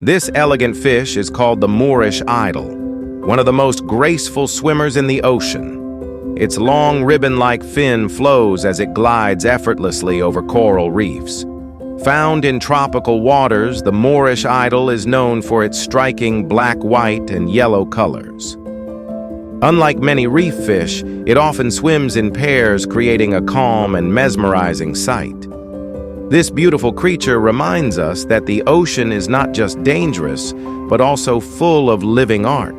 This elegant fish is called the Moorish Idol, one of the most graceful swimmers in the ocean. Its long ribbon-like fin flows as it glides effortlessly over coral reefs. Found in tropical waters, the Moorish Idol is known for its striking black, white, and yellow colors. Unlike many reef fish, it often swims in pairs, creating a calm and mesmerizing sight. This beautiful creature reminds us that the ocean is not just dangerous, but also full of living art.